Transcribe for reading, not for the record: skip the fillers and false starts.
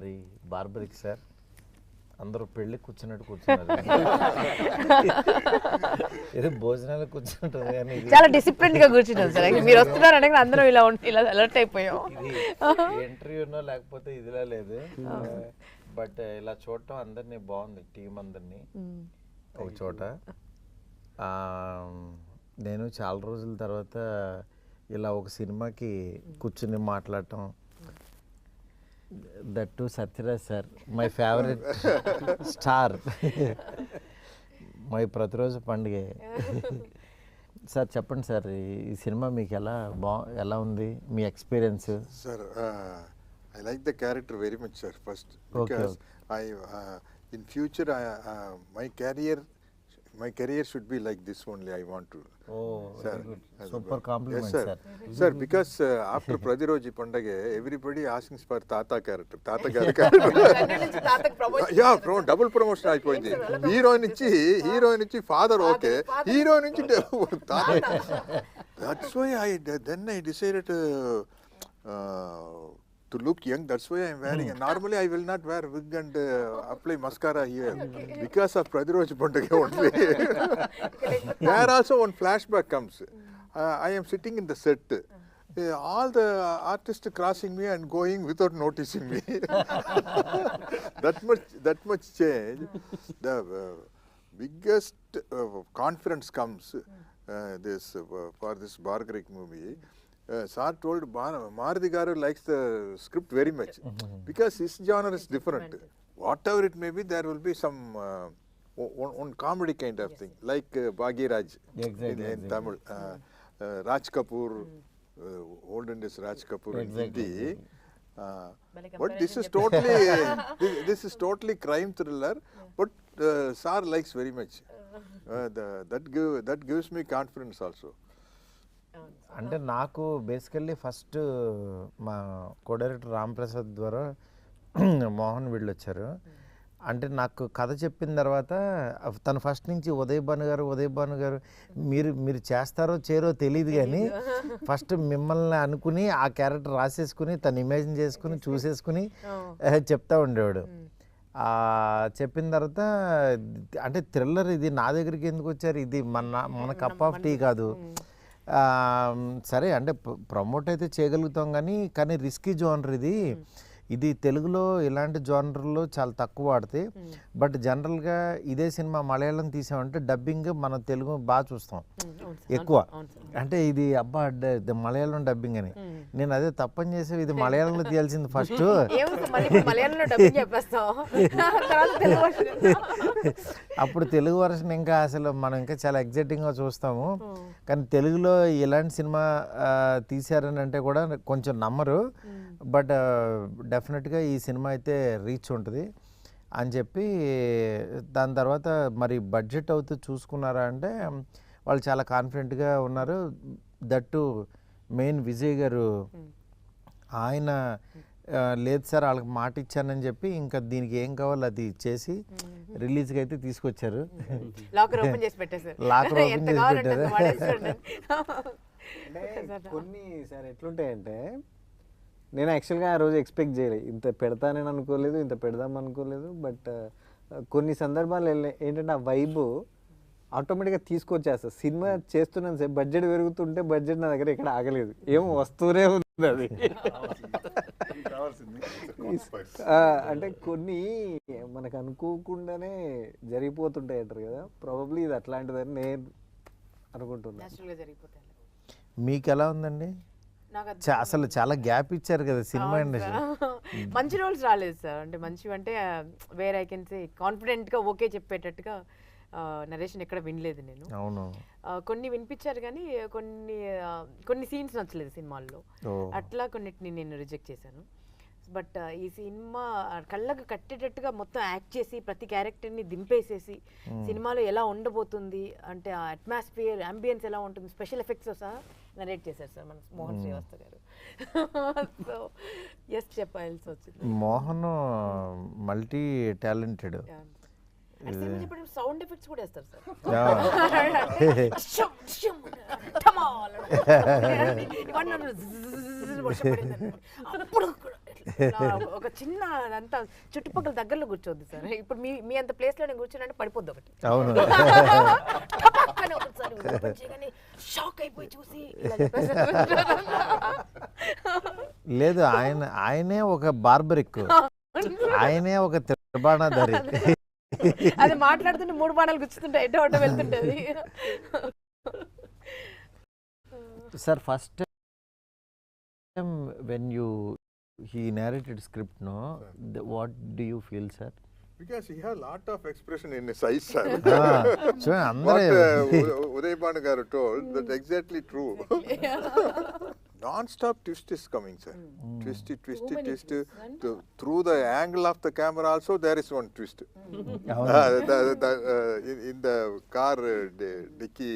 మరి barbaric sir అందరూ పెళ్ళి కూర్చున్నట్టు కూర్చున్నారు. ఏదో భోజనాలు కూర్చుంటుంది కానీ చాలా డిసిప్లిన్ గా కూర్చున్నాం సార్. మీరు వస్తున్నారు అంటే అందరం ఇలా అలర్ట్ అయిపోయాం. ఇంటర్వ్యూనో లేకపోతే ఇదిలా లేదు, బట్ ఇలా చూడటం అందరినీ బాగుంది, టీం అందరినీ ఒక చోట. నేను చాలా రోజుల తర్వాత ఇలా ఒక సినిమాకి కూర్చుని మాట్లాడటం, that Sathyaraj sir my favourite star, my ప్రతిరోజు పండుగ. సార్ చెప్పండి సార్, ఈ సినిమా మీకు ఎలా ఉంది, మీ experience? Sir I like the character very much sir. First because in future my career should be like this only. I want to. Oh, sir, super compliment, yes, sir. Sir, because after Pradiroji Pandage, everybody asking for Tata character. Tata character. Yeah, double promotion అయిపోయింది. Hero నుంచి father okay, hero నుంచి తాత. That's why I decided to look young. That's why I'm wearing. Normally I will not wear wig and apply mascara here because of Pradiroj Pandage only. There also one flashback comes. I am sitting in the set. All the artists crossing me and going without noticing me. that much change. The biggest confidence comes for this Bargarik movie. Sir told Maruti Garu likes the script very much because his genre is different. Whatever it may be, there will be some one comedy kind of thing, like Bhagiraj in Tamil, Raj Kapoor, olden days Raj Kapoor in Hindi. But this is totally crime thriller. But Sir likes very much. That gives me confidence also. అంటే నాకు basically first మా co director Ram Prasad ద్వారా మోహన్ వీళ్ళు వచ్చారు. అంటే నాకు కథ చెప్పిన తర్వాత తను ఫస్ట్ నుంచి ఉదయ్ భాను గారు మీరు చేస్తారో చేయరో తెలియదు కానీ ఫస్ట్ మిమ్మల్ని అనుకుని ఆ క్యారెక్టర్ రాసేసుకుని తను ఇమాజిన్ చేసుకుని చూసేసుకుని చెప్తా ఉండేవాడు. చెప్పిన తర్వాత అంటే థ్రిల్లర్ ఇది, నా దగ్గరికి ఎందుకు వచ్చారు, ఇది మన కప్ ఆఫ్ టీ కాదు. సరే అంటే ప్రమోట్ అయితే చేయగలుగుతాం కానీ రిస్కీ జోనర్ ఇది తెలుగులో ఇలాంటి జోనర్లో చాలా తక్కువ వాడతాయి. బట్ జనరల్గా ఇదే సినిమా మలయాళం తీసామంటే డబ్బింగ్ మనం తెలుగు బాగా చూస్తాం ఎక్కువ. అంటే ఇది అబ్బా మలయాళం డబ్బింగ్ అని, నేను అదే తప్పని చేసే ఇది మలయాళంలో తీయాల్సింది ఫస్ట్. అప్పుడు తెలుగు వర్షన్ ఇంకా అసలు మనం ఇంకా చాలా ఎగ్జైటింగ్గా చూస్తాము. కానీ తెలుగులో ఇలాంటి సినిమా తీశారని అంటే కూడా కొంచెం నమ్మరు. బట్ డెఫినెట్గా ఈ సినిమా అయితే రీచ్ ఉంటుంది అని చెప్పి దాని తర్వాత మరి బడ్జెట్ అవుతూ చూసుకున్నారా అంటే వాళ్ళు చాలా కాన్ఫిడెంట్గా ఉన్నారు. దట్టు మెయిన్ విజయ్ గారు ఆయన లేదు సార్ వాళ్ళకి మాట ఇచ్చానని చెప్పి ఇంకా దీనికి ఏం కావాలో అది చేసి రిలీజ్కి అయితే తీసుకొచ్చారు. లాకర్ ఓపెన్ చేసి పెట్టారు. కొన్ని సార్ ఎట్లుంటాయంటే నేను యాక్చువల్గా ఆ రోజు ఎక్స్పెక్ట్ చేయలేదు, ఇంత పెడతానని అనుకోలేదు, ఇంత పెడదాం అనుకోలేదు. బట్ కొన్ని సందర్భాలు ఏంటంటే ఆ వైబ్ ఆటోమేటిక్గా తీసుకొచ్చేస్తా. సినిమా చేస్తున్నాను సార్, బడ్జెట్ పెరుగుతుంటే బడ్జెట్ నా దగ్గర ఇక్కడ ఆగలేదు, ఏమో వస్తూనే ఉంది అది. అంటే కొన్ని మనకు అనుకోకుండానే జరిగిపోతుంటాయి అంటారు కదా, ప్రాబబ్లీ ఇది అట్లాంటిదని నేను అనుకుంటున్నాను. మీకు ఎలా ఉందండి? అసలు చాలా గ్యాప్ ఇచ్చారు కదా సినిమా ఇండస్ట్రీ. మంచి రోల్స్ రాలేదు సార్. అంటే మంచివి అంటే వేర్ ఐ కెన్ సే కాన్ఫిడెంట్గా ఓకే చెప్పేటట్టుగా నరేషన్ ఎక్కడ వినలేదు నేను. అవును, కొన్ని వినిపించారు కానీ కొన్ని సీన్స్ నచ్చలేదు సినిమాల్లో, అట్లా కొన్నిటిని నేను రిజెక్ట్ చేశాను. బట్ ఈ సినిమా కళ్ళకు కట్టేటట్టుగా మొత్తం యాక్ట్ చేసి ప్రతి క్యారెక్టర్ని దింపేసేసి సినిమాలో ఎలా ఉండబోతుంది అంటే ఆ అట్మాస్ఫియర్ అంబియన్స్ ఎలా ఉంటుంది స్పెషల్ ఎఫెక్ట్స్ సహా నరేట్ చేశారు సార్ మన మోహన్ శ్రీవాస్త గారు. సో ఎస్ చెప్పాల్సి వచ్చింది. Mohan multi talented. Sound effects కూడా వేస్తారు సార్. ఒక చిన్న అదంతా చుట్టుపక్కల దగ్గరలో కూర్చోద్దు సార్. ఇప్పుడు మీ అంత ప్లేస్ లో నేను కూర్చున్నాను పడిపోద్ది ఒకటి. అవును. టపక్కనే ఒకసారి open చేయగానే షాక్ అయిపోయి చూసి ఇలా చెప్పేసారు. లేదు, ఆయనే ఒక బార్బరిక్, ఆయనే ఒక త్రిబాణాధారి. అది మాట్లాడుతుంటే 3 బాణాలు గుచ్చుతుంటాయి, ఎటో అటో వెళ్తుంటది. Sir first time when he narrated script, no, what do you feel, sir? Because he had lot of expression in his eyes, sir. చూడండి What అందరూ Uday Banu garu told, that's exactly true. Non-stop twist is coming, sir. Twist, through the angle of the camera also there is one twist. In the car dicky